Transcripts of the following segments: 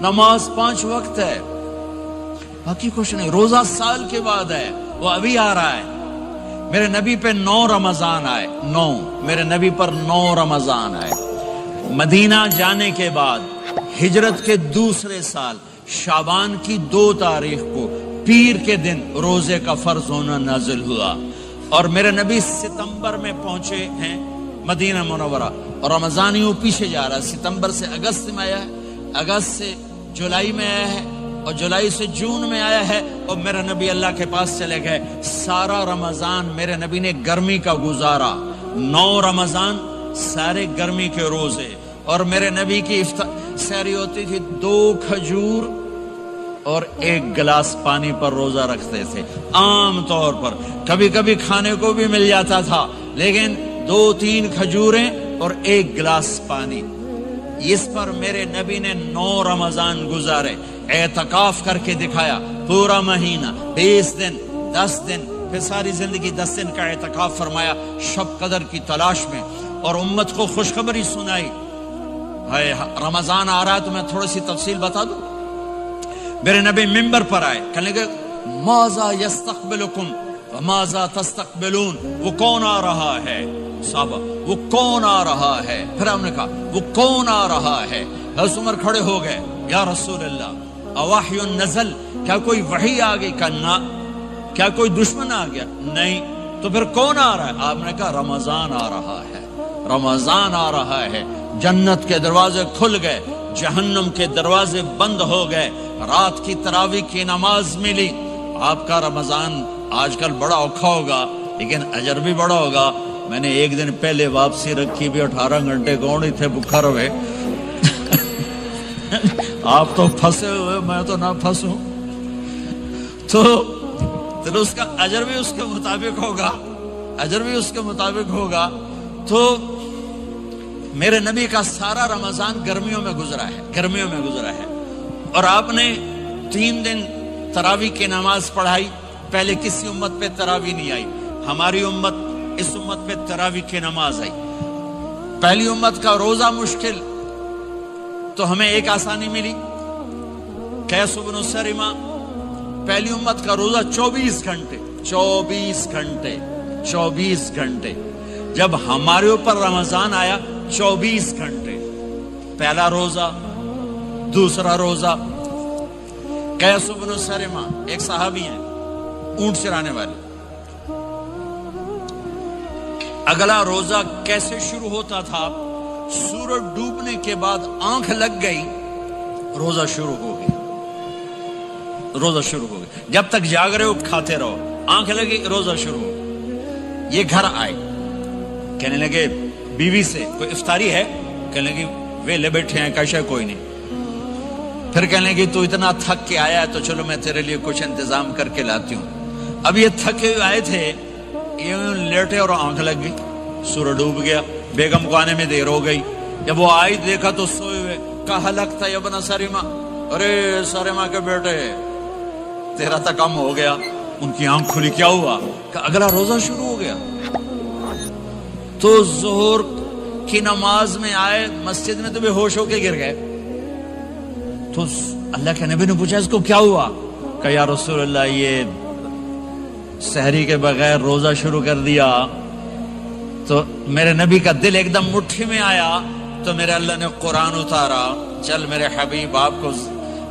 نماز 5 وقت ہے، باقی کچھ نہیں. روزہ سال کے بعد ہے، وہ ابھی آ رہا ہے. میرے نبی پہ 9 رمضان آئے، 9 میرے نبی پر 9 رمضان آئے. مدینہ جانے کے بعد ہجرت کے دوسرے سال شعبان کی 2 تاریخ کو پیر کے دن روزے کا فرض ہونا نازل ہوا، اور میرے نبی ستمبر میں پہنچے ہیں مدینہ منورہ، اور رمضان یوں پیچھے جا رہا ہے. ستمبر سے اگست میں آیا ہے، اگست سے جولائی میں آیا ہے، اور جولائی سے جون میں آیا ہے، اور میرے نبی اللہ کے پاس چلے گئے. سارا رمضان میرے نبی نے گرمی کا گزارا. 9 رمضان سارے گرمی کے روزے، اور میرے نبی کی سحری ہوتی تھی 2 کھجور اور 1 گلاس پانی پر روزہ رکھتے تھے. عام طور پر کبھی کبھی کھانے کو بھی مل جاتا تھا، لیکن 2-3 کھجوریں اور 1 گلاس پانی. اس پر میرے نبی نے 9 رمضان گزارے، اعتکاف کر کے دکھایا. پورا مہینہ 20 دن 10 دن، پھر ساری زندگی 10 دن کا اعتکاف فرمایا شب قدر کی تلاش میں، اور امت کو خوشخبری سنائی. رمضان آ رہا ہے تو میں تھوڑی سی تفصیل بتا دوں. میرے نبی ممبر پر آئے، کہنے لگے ماذا یستقبلکم وماذا تستقبلون، وہ کون آ رہا ہے صحابہ، وہ کون آ رہا ہے. پھر ہم نے کہا وہ کون آ رہا ہے. حضرت عمر کھڑے ہو گئے، یا رسول اللہ اوحی نزل، کیا کوئی وحی آ گئی؟ کہا کیا کوئی دشمن آ گیا؟ نہیں. تو پھر کون آ رہا ہے؟ آپ نے کہا رمضان آ رہا ہے، رمضان آ رہا ہے. جنت کے دروازے کھل گئے، جہنم کے دروازے بند ہو گئے. رات کی تراویح کی نماز ملی. آپ کا رمضان آج کل بڑا اوکھا ہوگا لیکن اجر بھی بڑا ہوگا. میں نے 1 دن پہلے واپسی رکھی بھی، 18 گھنٹے کون ہی تھے بکھر ہوئے. آپ تو پھنسے ہوئے، میں تو نہ پھنسوں. تو اس کا اجر بھی اس کے مطابق ہوگا، اجر بھی اس کے مطابق ہوگا. تو میرے نبی کا سارا رمضان گرمیوں میں گزرا ہے، گرمیوں میں گزرا ہے. اور آپ نے 3 دن تراویح کی نماز پڑھائی. پہلے کسی امت پہ تراویح نہیں آئی، ہماری امت، اس امت پہ تراویح کی نماز آئی. پہلی امت کا روزہ مشکل، تو ہمیں ایک آسانی ملی. قیس بن سرمہ، پہلی امت کا روزہ 24 گھنٹے 24 گھنٹے 24 گھنٹے. جب ہمارے اوپر رمضان آیا 24 گھنٹے. پہلا روزہ، دوسرا روزہ. قیس بن سرمہ ایک صحابی ہیں، اونٹ چرانے والے. اگلا روزہ کیسے شروع ہوتا تھا؟ سورج ڈوبنے کے بعد آنکھ لگ گئی، روزہ شروع ہو گیا، روزہ شروع ہو گیا. جب تک جاگ رہے ہو کھاتے رہو، آنکھ لگی روزہ شروع ہو. یہ گھر آئے، کہنے لگے بیوی سے کوئی افطاری ہے؟ کہنے لگے ویلے بیٹھے ہیں، کیسا کوئی نہیں. پھر کہنے لگے تو اتنا تھک کے آیا ہے تو چلو میں تیرے لیے کچھ انتظام کر کے لاتی ہوں. اب یہ تھکے ہوئے آئے تھے، یہ لیٹے اور آنکھ لگ گئی، سورج ڈوب گیا. بیگم کو آنے میں دیر ہو گئی. جب وہ آئی دیکھا تو سوئے ہوئے. کہا ہلکتا ابن سرمہ، ارے سرمہ کے بیٹے تیرا تو کم ہو گیا. ان کی آنکھ کھلی، کیا ہوا؟ کہ اگلا روزہ شروع ہو گیا. تو ظہر کی نماز میں آئے مسجد میں تو بے ہوش ہو کے گر گئے. تو اللہ کے نبی نے پوچھا اس کو کیا ہوا؟ کہ یا رسول اللہ یہ سحری کے بغیر روزہ شروع کر دیا. تو میرے نبی کا دل ایک دم مٹھی میں آیا. تو میرے اللہ نے قرآن اتارا، چل میرے حبیب آپ کو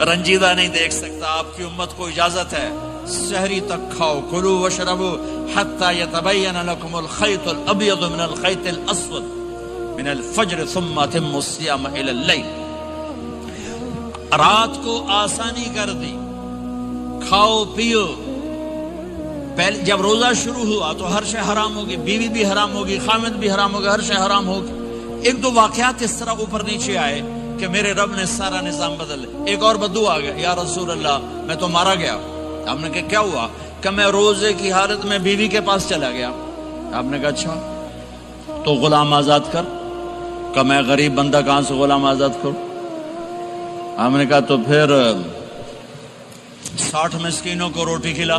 رنجیدہ نہیں دیکھ سکتا، آپ کی امت کو اجازت ہے سحری تک کھاؤ، کلوا واشربوا حتی یتبین لکم الخیط الابیض من الخیط الاسود من الفجر ثم اتموا الصیام الی اللیل. رات کو آسانی کر دی، کھاؤ پیو. پہلے جب روزہ شروع ہوا تو ہر شے حرام ہوگی، بیوی بھی حرام ہوگی، خامد بھی حرام ہوگا، ہر شے حرام ہوگی. 1-2 واقعات اس طرح اوپر نیچے آئے کہ میرے رب نے سارا نظام بدل. ایک اور بدو آ گیا، یا رسول اللہ میں تو مارا گیا. آپ نے کہا کیا ہوا؟ کہ میں روزے کی حالت میں بیوی کے پاس چلا گیا. آپ نے کہا اچھا تو غلام آزاد کر. کہ میں غریب بندہ کہاں سے غلام آزاد کروں؟ آپ نے کہا تو پھر 60 مسکینوں کو روٹی کھلا.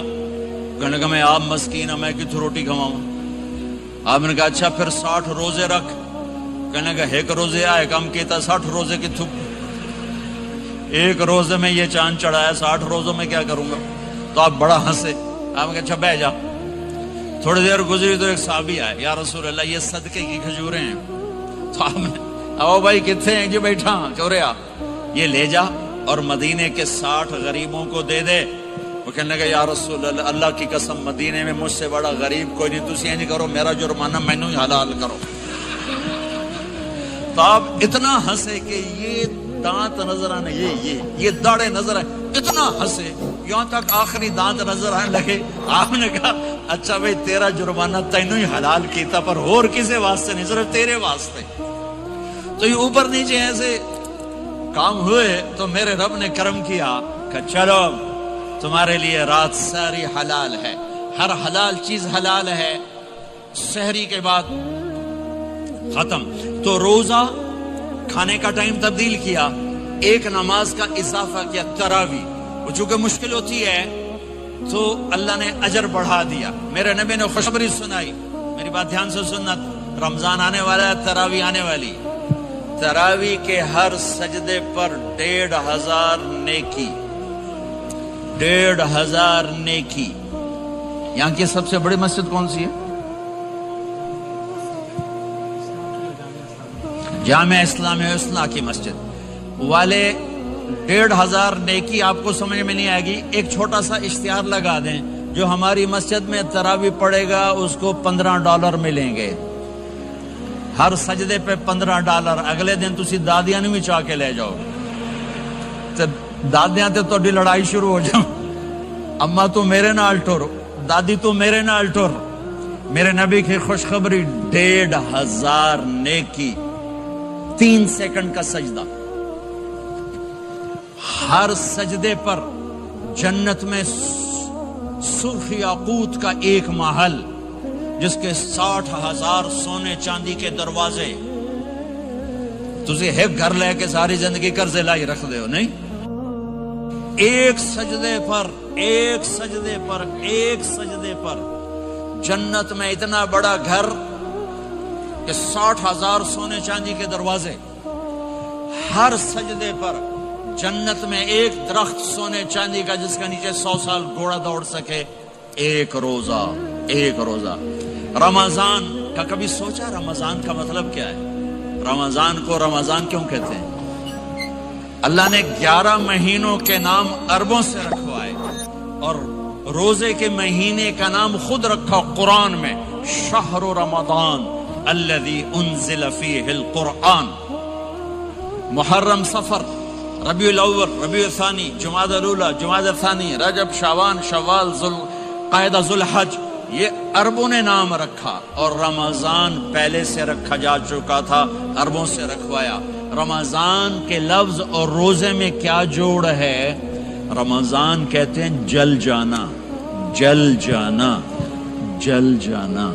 کہنے لگا میں آپ مسکین ہوں، میں کتوں روٹی کھواؤں؟ آپ نے کہا اچھا پھر 60 روزے رکھ. کہنے لگا ایک روزے آئے کم کیتا 60 روزے کی تھوک. ایک روزے میں یہ چاند چڑھایا، 60 روزوں میں کیا کروں گا؟ تو آپ بڑا ہنسے، آپ نے کہا اچھا بیٹھ جا۔ تھوڑی دیر گزری تو ایک صحابی آئے، یا رسول اللہ یہ صدقے کی کھجوریں ہیں۔ تو آپ نے او بھائی کتنے ہیں جی؟ بیٹھا کیوں رہا، یہ لے جا اور مدینے کے 60 غریبوں کو دے دے۔ وہ کہنے لگا یا رسول اللہ اللہ کی قسم مدینے میں مجھ سے بڑا غریب کوئی نہیں، تسی نہیں کرو، میرا جرمانہ مینوں ہی حلال کرو۔ تو آپ اتنا ہنسے کہ یہ دانت نظر آنے، یہ داڑے نظر آئے، اتنا ہنسے یہاں تک آخری دانت نظر آنے لگے۔ آپ نے کہا اچھا بھائی تیرا جرمانہ تینوں ہی حلال کیتا، پر اور کسی واسطے نہیں، صرف تیرے واسطے۔ تو یہ اوپر نیچے ایسے کام ہوئے تو میرے رب نے کرم کیا کہ چلو تمہارے لیے رات ساری حلال ہے، ہر حلال چیز حلال ہے۔ سحری کے بعد ختم، تو روزہ کھانے کا ٹائم تبدیل کیا، ایک نماز کا اضافہ کیا، تراویح۔ وہ چونکہ مشکل ہوتی ہے تو اللہ نے اجر بڑھا دیا۔ میرے نبی نے خوشخبری سنائی، میری بات دھیان سے سننا، رمضان آنے والا ہے، تراویح آنے والی، تراویح کے ہر سجدے پر 1500 نیکی، 1500 نیکی۔ یہاں کی سب سے بڑی مسجد کون سی ہے؟ جامعہ اسلامیہ حسنہ کی مسجد والے 1500 نیکی آپ کو سمجھ میں نہیں آئے گی۔ ایک چھوٹا سا اشتہار لگا دیں، جو ہماری مسجد میں تراویح پڑے گا اس کو $15 ملیں گے، ہر سجدے پہ $15۔ اگلے دن تسی دادیاں نہیں بھی چاہ کے لے جاؤ، دادیاں تے تہاڈی لڑائی شروع ہو جاؤ، اما تو میرے نال ٹر، دادی تو میرے نال ٹر۔ میرے نبی کی خوشخبری، 1500 نیکی، 3 سیکنڈ کا سجدہ، ہر سجدے پر جنت میں سرخ یاقوت کا ایک محل جس کے 60,000 سونے چاندی کے دروازے۔ تسی ایک گھر لے کے ساری زندگی قرضے لائی رکھ دے ہو نہیں؟ ایک سجدے پر جنت میں اتنا بڑا گھر کہ 60,000 سونے چاندی کے دروازے، ہر سجدے پر جنت میں ایک درخت سونے چاندی کا جس کا نیچے 100 سال گھوڑا دوڑ سکے، ایک روزہ۔ رمضان کا کبھی سوچا رمضان کا مطلب کیا ہے؟ رمضان کو رمضان کیوں کہتے ہیں؟ اللہ نے 11 مہینوں کے نام عربوں سے رکھوائے اور روزے کے مہینے کا نام خود رکھا قرآن میں، شہر رمضان الذی انزل فیہ القرآن۔ محرم، صفر، ربیع الاول، ربیع الثانی، جمادی الاولی، جمادی الثانی، رجب، شعبان، شوال، ذوالقعدہ، ذوالحج، یہ عربوں نے نام رکھا، اور رمضان پہلے سے رکھا جا چکا تھا، عربوں سے رکھوایا۔ رمضان کے لفظ اور روزے میں کیا جوڑ ہے؟ رمضان کہتے ہیں جل جانا، جل جانا، جل جانا۔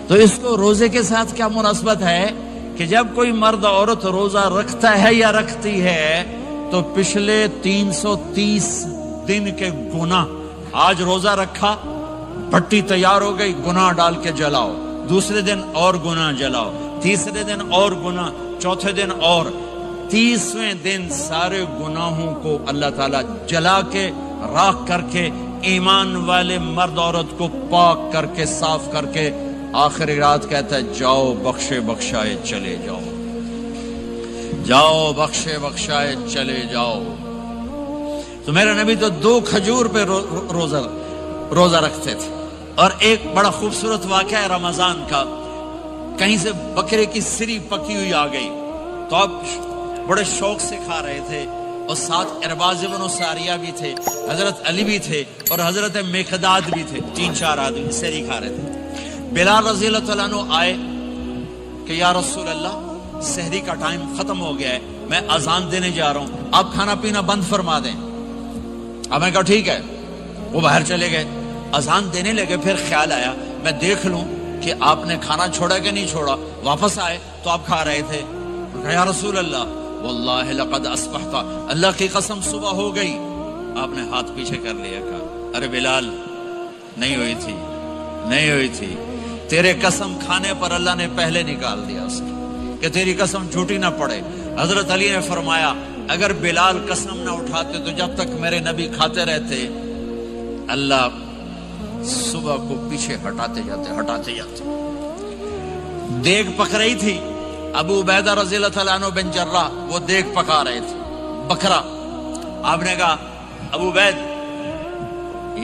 تو اس کو روزے کے ساتھ کیا مناسبت ہے کہ جب کوئی مرد عورت روزہ رکھتا ہے یا رکھتی ہے تو پچھلے 330 دن کے گناہ، آج روزہ رکھا، بھٹی تیار ہو گئی، گناہ ڈال کے جلاؤ، دوسرے دن اور گناہ جلاؤ، تیسرے دن اور گناہ، چوتھے دن اور، 30ویں دن سارے گناہوں کو اللہ تعالیٰ جلا کے، راکھ کر کے، ایمان والے مرد عورت کو پاک کر کے، صاف کر کے، آخری رات کہتا ہے جاؤ بخشے بخشائے چلے جاؤ، جاؤ بخشے بخشائے چلے جاؤ۔ تو میرے نبی تو 2 کھجور پہ روزہ رکھتے تھے۔ اور ایک بڑا خوبصورت واقعہ ہے رمضان کا، کہیں سے بکرے کی سری پکی ہوئی آ گئی تو آپ بڑے شوق سے کھا رہے تھے، اور ساتھ ارباز بن ساریہ بھی تھے، حضرت علی بھی تھے، اور حضرت مقداد بھی تھے، 3-4 آدمی سری کھا رہے تھے۔ بلال رضی اللہ تعالیٰ عنہ آئے کہ یا رسول اللہ سحری کا ٹائم ختم ہو گیا ہے، میں اذان دینے جا رہا ہوں، آپ کھانا پینا بند فرما دیں۔ اب میں کہا ٹھیک ہے، وہ باہر چلے گئے، اذان دینے لگے، پھر خیال آیا میں دیکھ لوں کہ آپ نے کھانا چھوڑا کہ نہیں چھوڑا، واپس آئے تو آپ کھا رہے تھے۔ یا رسول اللہ واللہ لقد اصبحت، اللہ کی قسم صبح ہو گئی۔ آپ نے ہاتھ پیچھے کر لیا، کہا ارے بلال نہیں ہوئی تھی، نہیں ہوئی تھی، تیرے قسم کھانے پر اللہ نے پہلے نکال دیا اس کی، کہ تیری قسم جھوٹی نہ پڑے۔ حضرت علی نے فرمایا اگر بلال قسم نہ اٹھاتے تو جب تک میرے نبی کھاتے رہتے اللہ صبح کو پیچھے ہٹاتے جاتے. دیگ پک رہی تھی، ابو عبیدہ رضی اللہ تعالیٰ عنہ بن جراح وہ دیگ پکا رہے تھے، بکرا. آپ نے کہا ابو عبید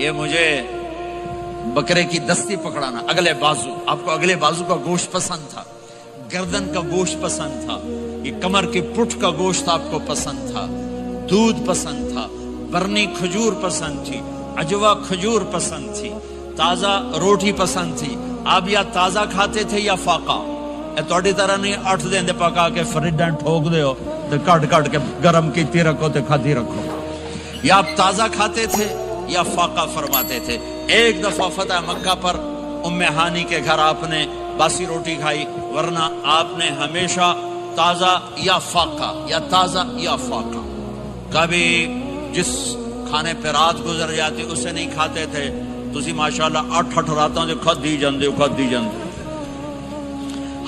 یہ مجھے بکرے کی دستی پکڑانا، اگلے بازو. آپ کو اگلے بازو کا گوشت پسند تھا، گردن کا گوشت پسند تھا، یہ کمر کی پٹھ کا گوشت آپ کو پسند تھا، دودھ پسند تھا، برنی کھجور پسند تھی، عجوا کھجور پسند تھی، تازہ روٹی پسند تھی. آپ یا تازہ کھاتے تھے یا فاقہ. توڑی طرح نہیں 8 دن دے پکا کے فریڈاں ٹھوک دے ہو تو کٹ کے گرم کیتی رکھو تو کھاتی رکھو. یا آپ تازہ کھاتے تھے یا فاقہ فرماتے تھے. ایک دفعہ فتح مکہ پر ام ہانی کے گھر آپ نے باسی روٹی کھائی، ورنہ آپ نے ہمیشہ تازہ یا فاقہ یا تازہ یا فاقہ. کبھی جس کھانے پہ رات گزر جاتی اسے نہیں کھاتے تھے. تسی ماشاءاللہ 8 راتوں سے کھد دی جاندے.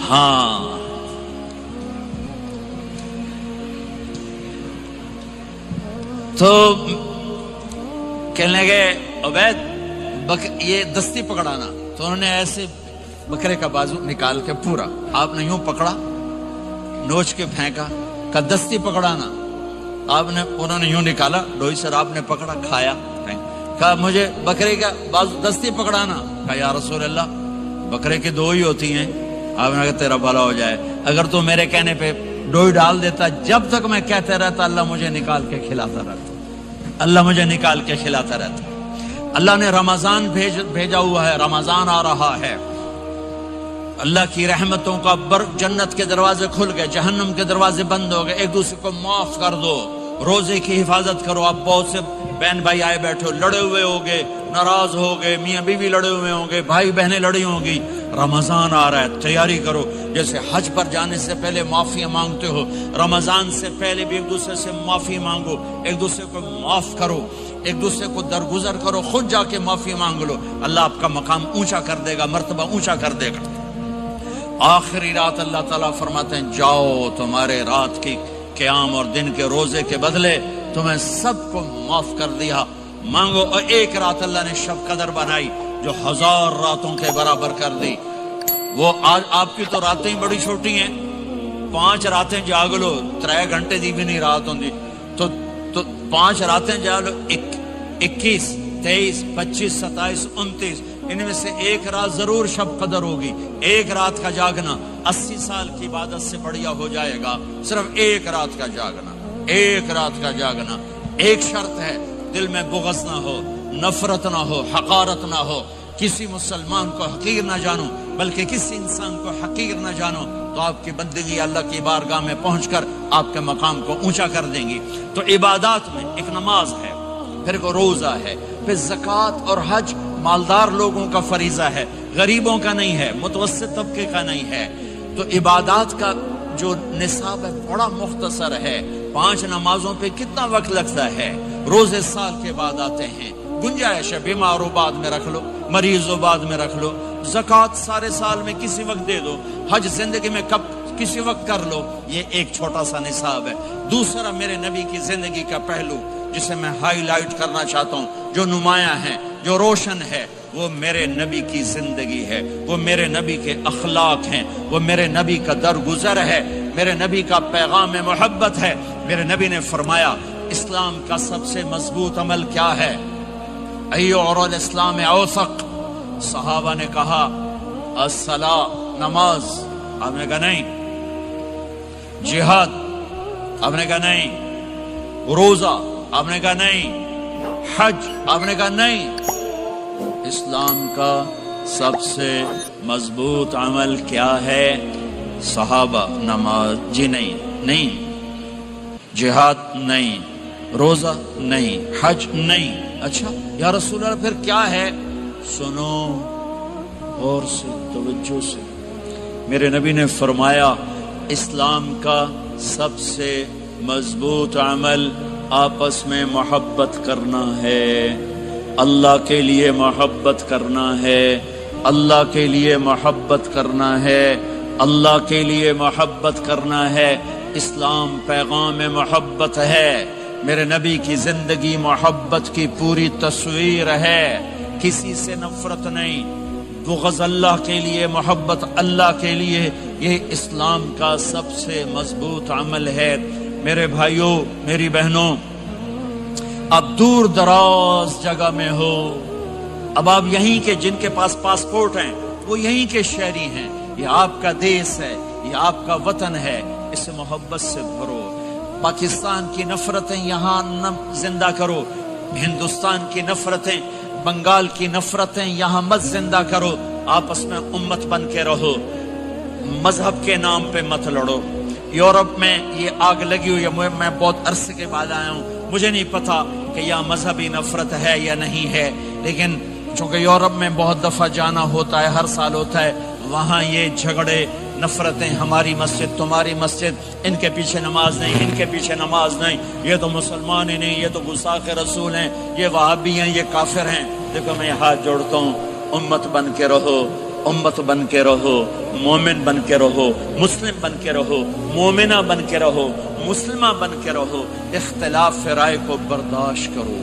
ہاں تو کہنے لگے عبید یہ دستی پکڑانا. تو انہوں نے ایسے بکرے کا بازو نکال کے پورا آپ نے یوں پکڑا، نوچ کے پھینکا. کہ دستی پکڑانا آپ نے، انہوں نے یوں نکالا ڈوئی سر، آپ نے پکڑا کھایا. کہا مجھے بکرے کا بازو دستی پکڑانا. کہا یا رسول اللہ بکرے کی 2 ہی ہوتی ہیں. آپ نے کہا تیرا بھلا ہو جائے، اگر تو میرے کہنے پہ ڈوئی ڈال دیتا، جب تک میں کہتے رہتا اللہ مجھے نکال کے کھلاتا رہتا. اللہ نے رمضان بھیجا ہوا ہے، رمضان آ رہا ہے. اللہ کی رحمتوں کا جنت کے دروازے کھل گئے، جہنم کے دروازے بند ہو گئے. ایک دوسرے کو معاف کر دو، روزے کی حفاظت کرو. آپ بہت سے بہن بھائی آئے بیٹھے ہو، لڑے ہوئے ہوگے، ناراض ہو گئے، میاں بیوی لڑے ہوئے ہوں گے، بھائی بہنیں لڑی ہوں گی. رمضان آ رہا ہے، تیاری کرو. جیسے حج پر جانے سے پہلے معافی مانگتے ہو، رمضان سے پہلے بھی ایک دوسرے سے معافی مانگو، ایک دوسرے کو معاف کرو، ایک دوسرے کو درگزر کرو. خود جا کے معافی مانگ لو، اللہ آپ کا مقام اونچا کر دے گا، مرتبہ اونچا کر دے گا. آخری رات اللہ تعالیٰ فرماتے ہیں جاؤ، تمہارے رات کی قیام اور دن کے روزے کے بدلے تمہیں سب کو معاف کر دیا. مانگو. اور ایک رات اللہ نے شب قدر بنائی جو 1000 راتوں کے برابر کر دی. وہ آج آپ کی تو راتیں ہی بڑی چھوٹی ہیں، 5 راتیں جاگ لو، 3 گھنٹے دی بھی نہیں رات ہوندی تو 5 راتیں جاگ لو، 21 23 25 27 29 ان میں سے ایک رات ضرور شب قدر ہوگی. ایک رات کا جاگنا 80 سال کی عبادت سے بڑھیا ہو جائے گا. صرف ایک رات کا جاگنا، ایک رات کا جاگنا. ایک شرط ہے، دل میں بغض نہ ہو، نفرت نہ ہو، حقارت نہ ہو. کسی مسلمان کو حقیر نہ جانو، بلکہ کسی انسان کو حقیر نہ جانو، تو آپ کی بندگی اللہ کی بارگاہ میں پہنچ کر آپ کے مقام کو اونچا کر دیں گی. تو عبادات میں ایک نماز ہے، پھر ایک روزہ ہے، پھر زکوٰۃ اور حج مالدار لوگوں کا فریضہ ہے، غریبوں کا نہیں ہے، متوسط طبقے کا نہیں ہے. تو عبادات کا جو نصاب ہے بڑا مختصر ہے. 5 نمازوں پہ کتنا وقت لگتا ہے؟ روزے سال کے بعد آتے ہیں، گنجائش ہے، بیمار ہو بعد میں رکھ لو، مریض ہو بعد میں رکھ لو. زکوٰۃ سارے سال میں کسی وقت دے دو، حج زندگی میں کب کسی وقت کر لو. یہ ایک چھوٹا سا نصاب ہے. دوسرا میرے نبی کی زندگی کا پہلو جسے میں ہائی لائٹ کرنا چاہتا ہوں، جو نمایاں ہے، جو روشن ہے، وہ میرے نبی کی زندگی ہے، وہ میرے نبی کے اخلاق ہیں، وہ میرے نبی کا درگزر ہے، میرے نبی کا پیغام محبت ہے. میرے نبی نے فرمایا اسلام کا سب سے مضبوط عمل کیا ہے؟ ایو اور الاسلام اوثق. صحابہ نے کہا الصلاۃ، نماز. آپ نے کہا نہیں. جہاد. آپ نے کہا نہیں. روزہ. آپ نے کہا نہیں. حج. آپ نے کہا نہیں. اسلام کا سب سے مضبوط عمل کیا ہے؟ صحابہ. نماز. جی نہیں. جہاد نہیں. روزہ نہیں. حج نہیں. اچھا یا رسول اللہ پھر کیا ہے؟ سنو اور سے توجہ سے. میرے نبی نے فرمایا اسلام کا سب سے مضبوط عمل آپس میں محبت کرنا ہے. اللہ کے لیے محبت کرنا ہے. اللہ کے لیے محبت کرنا ہے. اللہ کے لیے محبت کرنا ہے. اسلام پیغام محبت ہے، میرے نبی کی زندگی محبت کی پوری تصویر ہے، کسی سے نفرت نہیں، بغض اللہ کے لیے، محبت اللہ کے لیے، یہ اسلام کا سب سے مضبوط عمل ہے۔ میرے بھائیوں، میری بہنوں، اب دور دراز جگہ میں ہو، اب آپ یہیں کے، جن کے پاس پاسپورٹ ہیں وہ یہیں کے شہری ہیں، یہ آپ کا دیس ہے، یہ آپ کا وطن ہے، اسے محبت سے بھرو۔ پاکستان کی نفرتیں یہاں نہ زندہ کرو، ہندوستان کی نفرتیں، بنگال کی نفرتیں یہاں مت زندہ کرو، آپس میں امت بن کے رہو، مذہب کے نام پہ مت لڑو۔ یورپ میں یہ آگ لگی ہوئی ہے، میں بہت عرصے کے بعد آیا ہوں، مجھے نہیں پتا کہ یہاں مذہبی نفرت ہے یا نہیں ہے، لیکن چونکہ یورپ میں بہت دفعہ جانا ہوتا ہے، ہر سال ہوتا ہے، وہاں یہ جھگڑے، نفرتیں، ہماری مسجد تمہاری مسجد، ان کے پیچھے نماز نہیں، ان کے پیچھے نماز نہیں، یہ تو مسلمان ہی نہیں، یہ تو گستاخ رسول ہیں، یہ وہابی ہیں، یہ کافر ہیں۔ دیکھو میں ہاتھ جوڑتا ہوں، امت بن کے رہو، امت بن کے رہو، مومن بن کے رہو، مسلم بن کے رہو، مومنہ بن کے رہو، مسلمہ بن کے رہو، اختلاف رائے کو برداشت کرو۔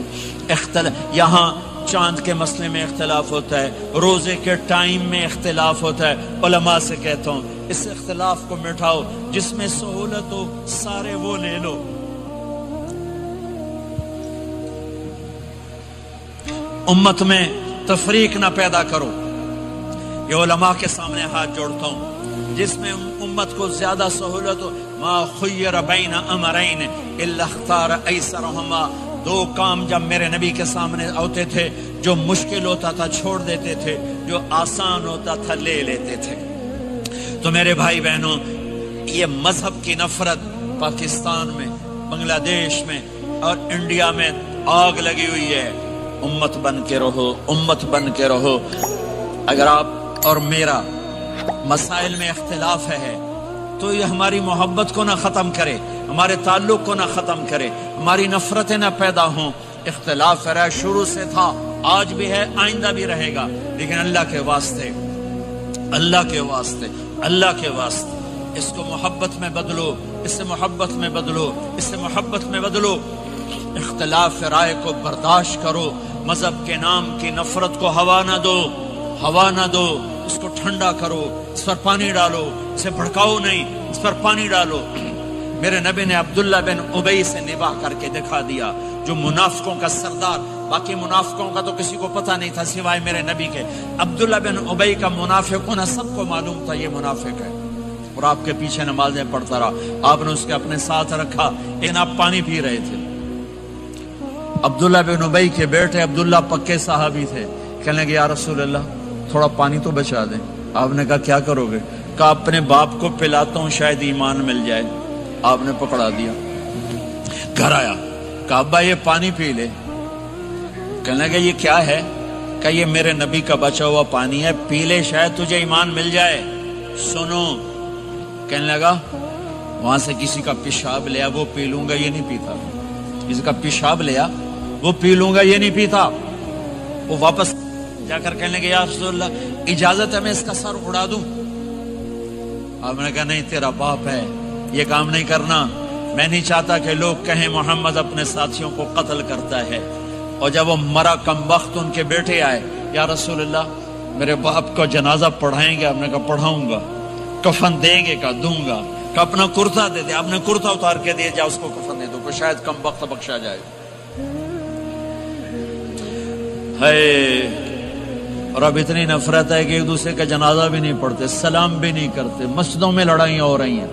یہاں چاند کے مسئلے میں اختلاف ہوتا ہے، روزے کے ٹائم میں اختلاف ہوتا ہے، علماء سے کہتا ہوں اس اختلاف کو مٹاؤ، جس میں سہولت ہو سارے وہ لے لو۔ امت میں تفریق نہ پیدا کرو، یہ علماء کے سامنے ہاتھ جوڑتا ہوں، جس میں امت کو زیادہ سہولت ہو، ما خیر بین امرین الا اختار ایسرہما، دو کام جب میرے نبی کے سامنے ہوتے تھے، جو مشکل ہوتا تھا چھوڑ دیتے تھے، جو آسان ہوتا تھا لے لیتے تھے۔ تو میرے بھائی بہنوں، یہ مذہب کی نفرت پاکستان میں، بنگلہ دیش میں اور انڈیا میں آگ لگی ہوئی ہے۔ امت بن کے رہو، امت بن کے رہو۔ اگر آپ اور میرا مسائل میں اختلاف ہے تو یہ ہماری محبت کو نہ ختم کرے، ہمارے تعلق کو نہ ختم کرے، ہماری نفرتیں نہ پیدا ہوں۔ اختلاف رائے شروع سے تھا، آج بھی ہے، آئندہ بھی رہے گا، لیکن اللہ کے واسطے، اللہ کے واسطے، اللہ کے واسطے اس کو محبت میں بدلو، اس سے محبت میں بدلو، اس سے محبت میں بدلو۔ اختلاف رائے کو برداشت کرو، مذہب کے نام کی نفرت کو ہوا نہ دو، ہوا نہ دو، اس کو ٹھنڈا کرو، اس پر پانی ڈالو، اسے بھڑکاؤ نہیں، اس پر پانی ڈالو۔ میرے نبی نے عبداللہ بن ابی سے نباہ کر کے دکھا دیا، جو منافقوں کا سردار، باقی منافقوں کا تو کسی کو پتہ نہیں تھا سوائے میرے نبی کے، عبداللہ بن ابی کا منافقوں نے سب کو معلوم تھا یہ منافق ہے، اور آپ کے پیچھے نمازیں پڑھتا رہا، آپ نے اس کے اپنے ساتھ رکھا، لیکن آپ پانی پی رہے تھے۔ عبداللہ بن ابی کے بیٹے عبداللہ پکے صحابی تھے، کہنے لگے یا رسول اللہ تھوڑا پانی تو بچا دیں۔ آپ نے کہا کیا کرو گے؟ کہا اپنے باپ کو پلاتا ہوں شاید ایمان مل جائے۔ آپ نے پکڑا دیا، گھر آیا، کہا ابا یہ پانی پی لے۔ کہنے لگے یہ کیا ہے؟ کہا یہ میرے نبی کا بچا ہوا پانی ہے، پی لے شاید تجھے ایمان مل جائے۔ سنو، کہنے لگا وہاں سے کسی کا پیشاب لیا وہ پی لوں گا، یہ نہیں پیتا، کسی کا پیشاب لیا وہ پی لوں گا، یہ نہیں پیتا۔ وہ واپس جا کر کہنے لگے یا رسول اللہ اجازت ہے میں اس کا سر اڑا دوں؟ آپ نے کہا نہیں، تیرا باپ ہے، یہ کام نہیں کرنا، میں نہیں چاہتا کہ لوگ کہیں محمد اپنے ساتھیوں کو قتل کرتا ہے۔ اور جب وہ مرا کم وقت ان کے بیٹے آئے، یا رسول اللہ میرے باپ کو جنازہ پڑھائیں گے؟ آپ نے کہا پڑھاؤں گا۔ کفن دیں گے؟ کہا دوں گا۔ کہ اپنا کرتا دے دے۔ آپ نے کرتا اتار کے دیا، جا اس کو کفن دے دو کہ شاید کم وقت بخشا جائے۔ اور اب اتنی نفرت ہے کہ ایک دوسرے کا جنازہ بھی نہیں پڑھتے، سلام بھی نہیں کرتے، مسجدوں میں لڑائیاں ہو رہی ہیں۔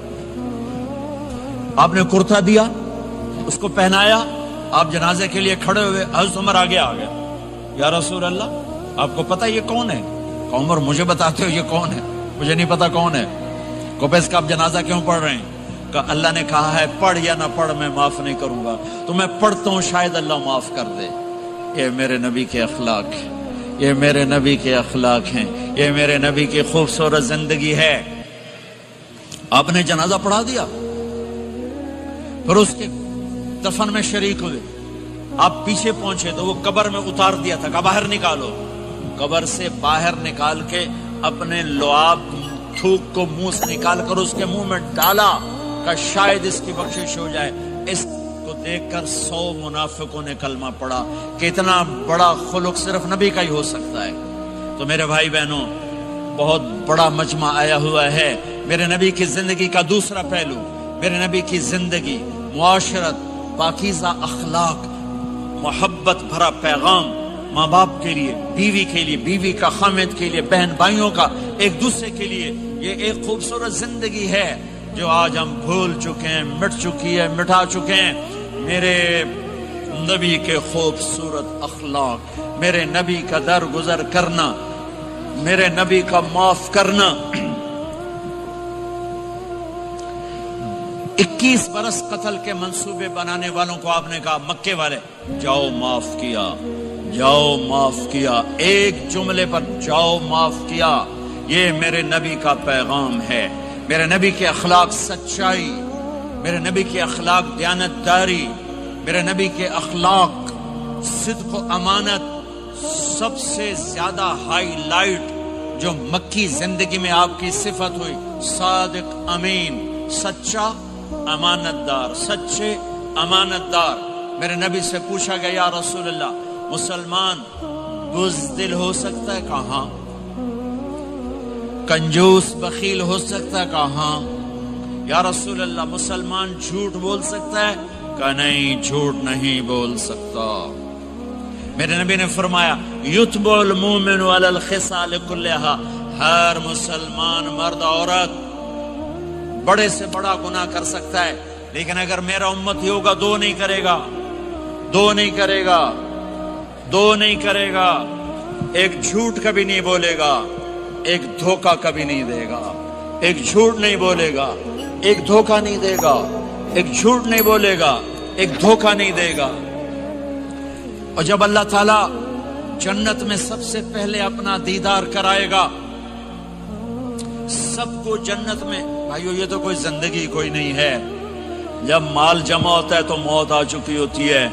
آپ نے کرتا دیا، اس کو پہنایا، آپ جنازے کے لیے کھڑے ہوئے، حضرت عمر آگے آ گیا، یا رسول اللہ آپ کو پتہ یہ کون ہے؟ کہ عمر مجھے بتاتے ہو یہ کون ہے؟ مجھے نہیں پتا کون ہے۔ کہ اس کا آپ جنازہ کیوں پڑھ رہے ہیں؟ کہ اللہ نے کہا ہے پڑھ یا نہ پڑھ میں معاف نہیں کروں گا، تو میں پڑھتا ہوں شاید اللہ معاف کر دے۔ یہ میرے نبی کے اخلاق ہیں، یہ میرے نبی کے اخلاق ہیں، یہ میرے نبی کی خوبصورت زندگی ہے۔ آپ نے جنازہ پڑھا دیا، پھر اس کے دفن میں شریک ہوئے، آپ پیچھے پہنچے تو وہ قبر میں اتار دیا تھا کہ باہر نکالو۔ قبر سے باہر نکال کے اپنے لعاب تھوک کو منہ سے نکال کر اس کے منہ میں ڈالا، کہ شاید اس کی بخشش ہو جائے۔ اس کو دیکھ کر 100 منافقوں نے کلمہ پڑھا کہ اتنا بڑا خلق صرف نبی کا ہی ہو سکتا ہے۔ تو میرے بھائی بہنوں، بہت بڑا مجمع آیا ہوا ہے۔ میرے نبی کی زندگی کا دوسرا پہلو، میرے نبی کی زندگی، معاشرت، پاکیزہ اخلاق، محبت بھرا پیغام، ماں باپ کے لیے، بیوی کے لیے، بیوی کا خامد کے لیے، بہن بھائیوں کا ایک دوسرے کے لیے، یہ ایک خوبصورت زندگی ہے جو آج ہم بھول چکے ہیں، مٹ چکی ہے، مٹا چکے ہیں۔ میرے نبی کے خوبصورت اخلاق، میرے نبی کا درگزر کرنا، میرے نبی کا معاف کرنا۔ 21 برس قتل کے منصوبے بنانے والوں کو آپ نے کہا، مکے والے، جاؤ معاف کیا، جاؤ معاف کیا، ایک جملے پر جاؤ معاف کیا۔ یہ میرے نبی کا پیغام ہے۔ میرے نبی کے اخلاق سچائی، میرے نبی کے اخلاق دیانتداری، میرے نبی کے اخلاق صدق و امانت۔ سب سے زیادہ ہائی لائٹ جو مکی زندگی میں آپ کی صفت ہوئی، صادق امین، سچا امانت دار، سچے امانت دار۔ میرے نبی سے پوچھا گیا، یا رسول اللہ، مسلمان بزدل ہو سکتا ہے؟ کہاں؟ کنجوس بخیل ہو سکتا ہے؟ کہاں؟ یا رسول اللہ، مسلمان جھوٹ بول سکتا ہے؟ کہ نہیں، جھوٹ نہیں بول سکتا۔ میرے نبی نے فرمایا، یتبع المومن علی الخصال کلھا، ہر مسلمان مرد عورت بڑے سے بڑا گناہ کر سکتا ہے، لیکن اگر میرا امتی ہوگا، دو نہیں کرے گا، دو نہیں کرے گا، دو نہیں کرے گا۔ ایک جھوٹ کبھی نہیں بولے گا، ایک دھوکہ کبھی نہیں دے گا۔ ایک جھوٹ نہیں بولے گا، ایک دھوکہ نہیں دے گا، ایک جھوٹ نہیں بولے گا، ایک دھوکہ نہیں دے گا۔ اور جب اللہ تعالیٰ جنت میں سب سے پہلے اپنا دیدار کرائے گا سب کو جنت میں، بھائیو یہ تو کوئی زندگی کوئی نہیں ہے۔ جب مال جمع ہوتا ہے تو موت آ چکی ہوتی ہے۔